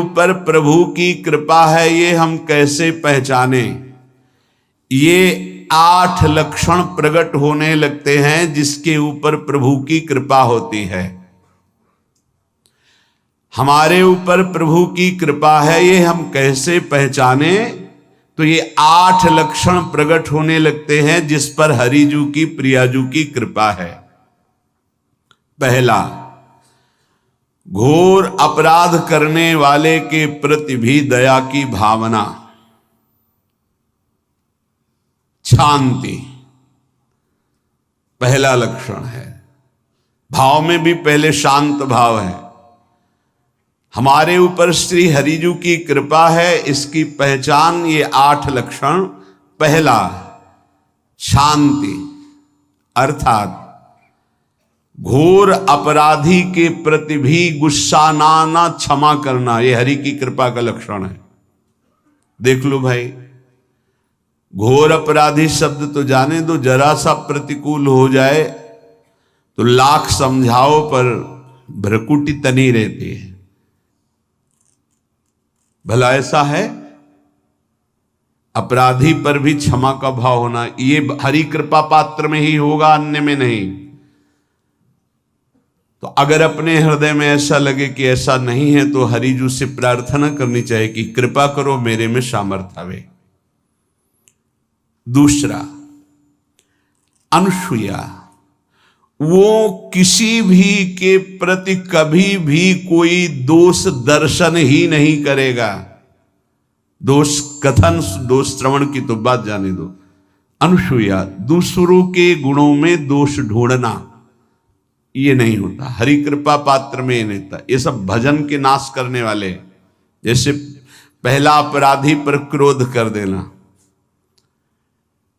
ऊपर प्रभु की कृपा है ये हम कैसे पहचाने? ये 8 लक्षण प्रकट होने लगते हैं जिसके ऊपर प्रभु की कृपा होती है। हमारे ऊपर प्रभु की कृपा है ये हम कैसे पहचाने? तो ये 8 लक्षण प्रकट होने लगते हैं जिस पर हरिजू की प्रियाजू की कृपा है। पहला, घोर अपराध करने वाले के प्रति भी दया की भावना, शांति पहला लक्षण है। भाव में भी पहले शांत भाव है। हमारे ऊपर श्री हरिजू की कृपा है, इसकी पहचान ये 8 लक्षण। पहला, शांति, अर्थात घोर अपराधी के प्रति भी गुस्सा ना क्षमा करना, ये हरि की कृपा का लक्षण है। देख लो भाई, घोर अपराधी शब्द तो जाने दो, जरा सा प्रतिकूल हो जाए तो लाख समझाओ पर भ्रकुटी तनी रहती है। भला ऐसा है? अपराधी पर भी क्षमा का भाव होना, ये हरि कृपा पात्र में ही होगा, अन्य में नहीं। तो अगर अपने हृदय में ऐसा लगे कि ऐसा नहीं है तो हरिजू से प्रार्थना करनी चाहिए कि कृपा करो, मेरे में सामर्थ्य आवे। दूसरा, अनुसूया, वो किसी भी के प्रति कभी भी कोई दोष दर्शन ही नहीं करेगा। दोष कथन, दोष श्रवण की तो बात जाने दो। अनुसूया, दूसरों के गुणों में दोष ढूंढना ये नहीं होता। हरि कृपा पात्र में ये नहीं होता। ये सब भजन के नाश करने वाले, जैसे पहला अपराधी पर क्रोध कर देना,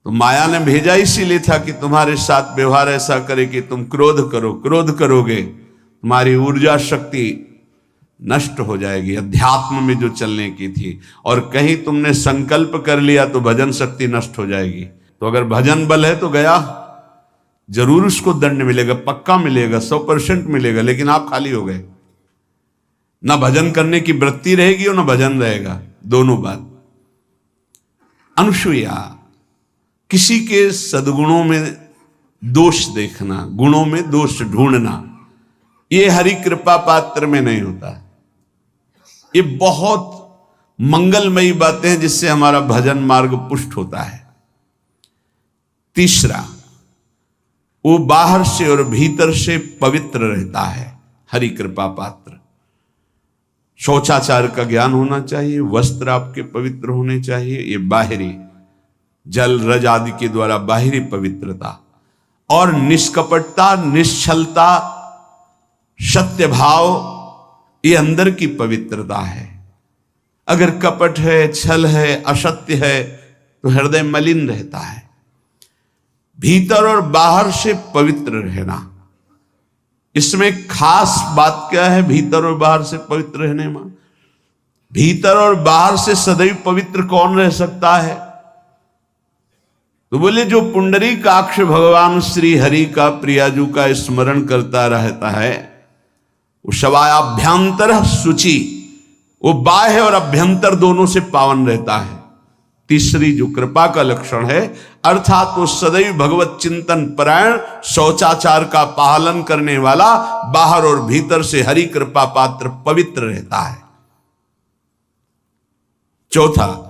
तो माया ने भेजा इसीलिए था कि तुम्हारे साथ व्यवहार ऐसा करे कि तुम क्रोध करो। क्रोध करोगे तुम्हारी ऊर्जा शक्ति नष्ट हो जाएगी, अध्यात्म में जो चलने की थी। और कहीं तुमने संकल्प कर लिया तो भजन शक्ति नष्ट हो जाएगी। तो अगर भजन बल है तो गया, जरूर उसको दंड मिलेगा, पक्का मिलेगा, 100% मिलेगा, लेकिन आप खाली हो गए। ना भजन करने की वृत्ति रहेगी और ना भजन रहेगा, दोनों बात। अनुसूया, किसी के सद्गुणों में दोष देखना, गुणों में दोष ढूंढना, ये हरि कृपा पात्र में नहीं होता। ये बहुत मंगलमयी बातें हैं जिससे हमारा भजन मार्ग पुष्ट होता है। तीसरा, वो बाहर से और भीतर से पवित्र रहता है, हरि कृपा पात्र। शौचाचार का ज्ञान होना चाहिए, वस्त्र आपके पवित्र होने चाहिए, ये बाहरी जल रज आदि के द्वारा बाहरी पवित्रता। और निष्कपटता, निश्चलता, सत्य भाव, ये अंदर की पवित्रता है। अगर कपट है, छल है, असत्य है तो हृदय मलिन रहता है। भीतर और बाहर से पवित्र रहना, इसमें खास बात क्या है? भीतर और बाहर से पवित्र रहने में, भीतर और बाहर से सदैव पवित्र कौन रह सकता है? तो बोले जो पुंडरीकाक्ष भगवान श्री हरि का प्रियाजू का स्मरण करता रहता है, वो शवायाभ्यंतर शुचि, वो बाह्य और अभ्यंतर दोनों से पावन रहता है। तीसरी जो कृपा का लक्षण है, अर्थात वो सदैव भगवत चिंतन परायण, शौचाचार का पालन करने वाला, बाहर और भीतर से हरि कृपा पात्र पवित्र रहता है। चौथा,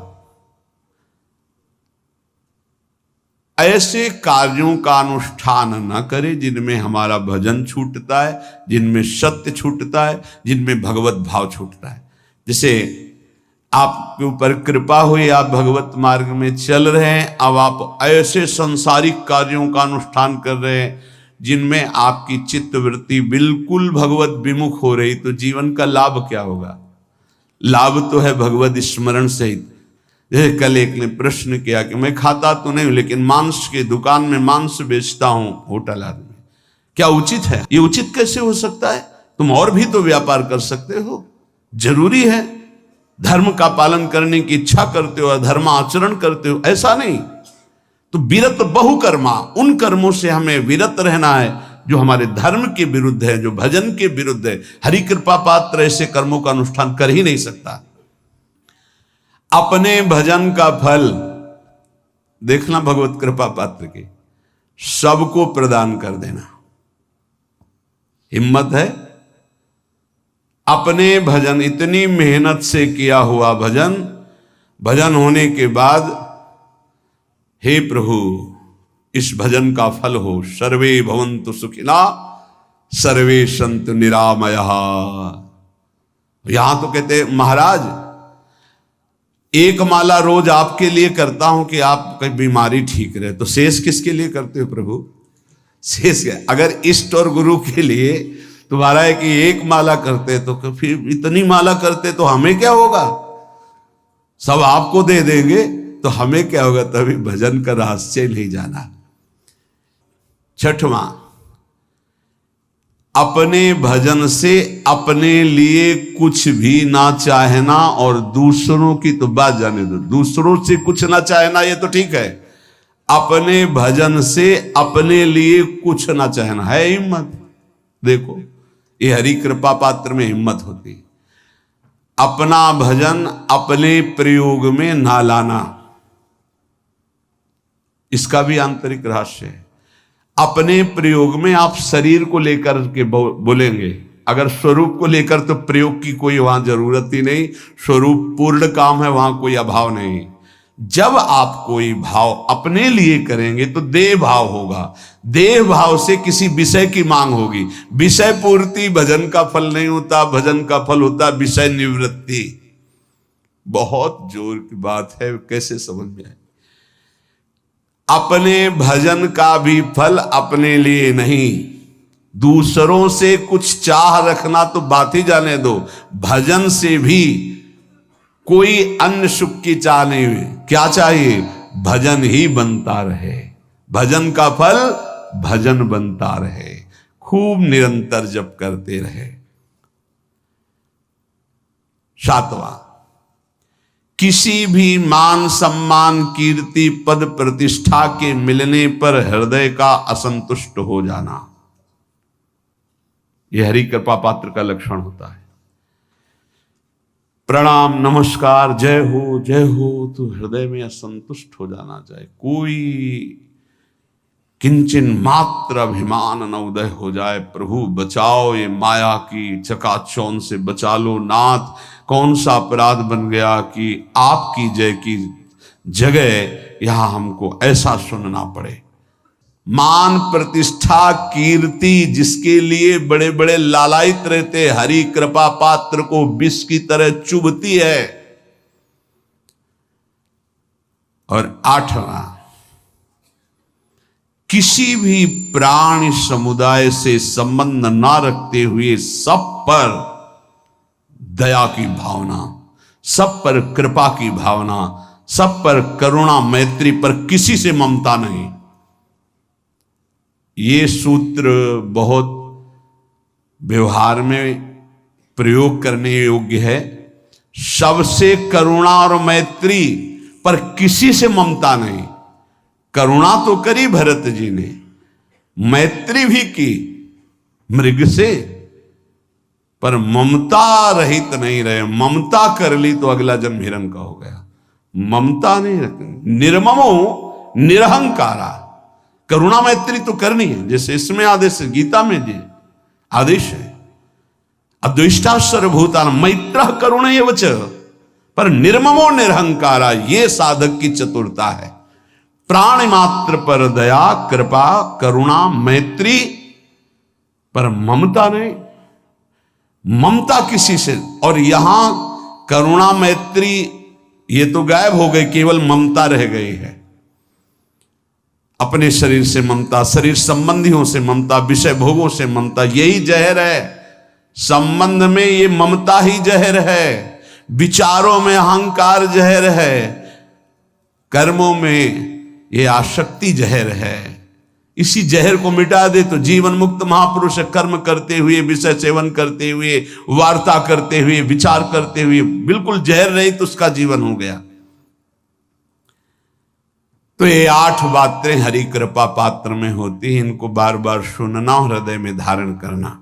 ऐसे कार्यों का अनुष्ठान न करे जिनमें हमारा भजन छूटता है, जिनमें सत्य छूटता है, जिनमें भगवत भाव छूटता है। जैसे आपके ऊपर कृपा हुई, आप भगवत मार्ग में चल रहे हैं, अब आप ऐसे संसारिक कार्यों का अनुष्ठान कर रहे हैं जिनमें आपकी चित्तवृत्ति बिल्कुल भगवत विमुख हो रही, तो जीवन का लाभ क्या होगा? लाभ तो है भगवत स्मरण सहित। जैसे कल एक ने प्रश्न किया कि मैं खाता तो नहीं हूं लेकिन मांस की दुकान में मांस बेचता हूं, होटल आदमी, क्या उचित है? ये उचित कैसे हो सकता है? तुम और भी तो व्यापार कर सकते हो। जरूरी है धर्म का पालन करने की इच्छा करते हो, अधर्म आचरण करते हो, ऐसा नहीं। तो विरत बहुकर्मा, उन कर्मों से हमें विरत रहना है जो हमारे धर्म के विरुद्ध है, जो भजन के विरुद्ध है। हरि कृपा पात्र ऐसे कर्मों का अनुष्ठान कर ही नहीं सकता। अपने भजन का फल देखना भगवत कृपा पात्र के, सबको प्रदान कर देना। हिम्मत है? अपने भजन, इतनी मेहनत से किया हुआ भजन, भजन होने के बाद, हे प्रभु इस भजन का फल हो, सर्वे भवन्तु सुखिना सर्वे सन्तु निरामया। यहां तो कहते महाराज एक माला रोज आपके लिए करता हूं कि आपकी बीमारी ठीक रहे, तो शेष किसके लिए करते हो प्रभु? शेष क्या? अगर इष्ट और गुरु के लिए तुम्हारा है कि एक माला करते तो फिर इतनी माला करते तो हमें क्या होगा? सब आपको दे देंगे तो हमें क्या होगा? तभी भजन का रहस्य नहीं जाना। छठवां, अपने भजन से अपने लिए कुछ भी ना चाहना, और दूसरों की तो बात जाने दो, दूसरों से कुछ ना चाहना ये तो ठीक है, अपने भजन से अपने लिए कुछ ना चाहना है हिम्मत। देखो ये हरि कृपा पात्र में हिम्मत होती है। अपना भजन अपने प्रयोग में ना लाना, इसका भी आंतरिक रहस्य है। अपने प्रयोग में आप शरीर को लेकर के बोलेंगे, अगर स्वरूप को लेकर तो प्रयोग की कोई वहां जरूरत ही नहीं, स्वरूप पूर्ण काम है, वहां कोई अभाव नहीं। जब आप कोई भाव अपने लिए करेंगे तो देह भाव होगा, देह भाव से किसी विषय की मांग होगी। विषय पूर्ति भजन का फल नहीं होता, भजन का फल होता विषय निवृत्ति। बहुत जोर की बात है, कैसे समझ में आए? अपने भजन का भी फल अपने लिए नहीं, दूसरों से कुछ चाह रखना तो बात ही जाने दो, भजन से भी कोई अन्य सुख की चाह नहीं हुई। क्या चाहिए? भजन ही बनता रहे, भजन का फल भजन बनता रहे, खूब निरंतर जप करते रहे। सातवां, किसी भी मान सम्मान कीर्ति पद प्रतिष्ठा के मिलने पर हृदय का असंतुष्ट हो जाना, यह हरि कृपा पात्र का लक्षण होता है। प्रणाम नमस्कार जय हो तो हृदय में असंतुष्ट हो जाना चाहिए। कोई किंचन मात्र अभिमान न उदय हो जाए। प्रभु बचाओ, ये माया की चकाचौंध से बचा लो नाथ। कौन सा अपराध बन गया कि आपकी जय की जगह यहां हमको ऐसा सुनना पड़े। मान प्रतिष्ठा कीर्ति जिसके लिए बड़े बड़े लालायित रहते, हरि कृपा पात्र को विष की तरह चुभती है। और आठवां, किसी भी प्राणी समुदाय से संबंध ना रखते हुए सब पर दया की भावना, सब पर कृपा की भावना, सब पर करुणा मैत्री पर किसी से ममता नहीं। ये सूत्र बहुत व्यवहार में प्रयोग करने योग्य है। सबसे करुणा और मैत्री पर किसी से ममता नहीं। करुणा तो करी भरत जी ने, मैत्री भी की मृग से, पर ममता रहित नहीं रहे। ममता कर ली तो अगला जन्म हिरण का हो गया। ममता नहीं रखनी। निर्ममो निरहंकारा, करुणा मैत्री तो करनी है, जैसे इसमें आदेश है, गीता में जी आदेश है, अद्वेष्टा सर्वभूतान मैत्र करुणैव च, पर निर्ममो निरहंकारा, ये साधक की चतुरता है। प्राणी मात्र पर दया कृपा करुणा मैत्री, पर ममता नहीं। ममता किसी से, और यहां करुणा मैत्री ये तो गायब हो गई, केवल ममता रह गई है। अपने शरीर से ममता, शरीर संबंधियों से ममता, विषय भोगों से ममता, यही जहर है। संबंध में ये ममता ही जहर है, विचारों में अहंकार जहर है, कर्मों में ये आसक्ति जहर है। इसी जहर को मिटा दे तो जीवन मुक्त महापुरुष कर्म करते हुए, विषय सेवन करते हुए, वार्ता करते हुए, विचार करते हुए, बिल्कुल जहर रहित उसका जीवन हो गया। तो ये 8 बातें हरि कृपा पात्र में होती हैं, इनको बार बार सुनना और हृदय में धारण करना।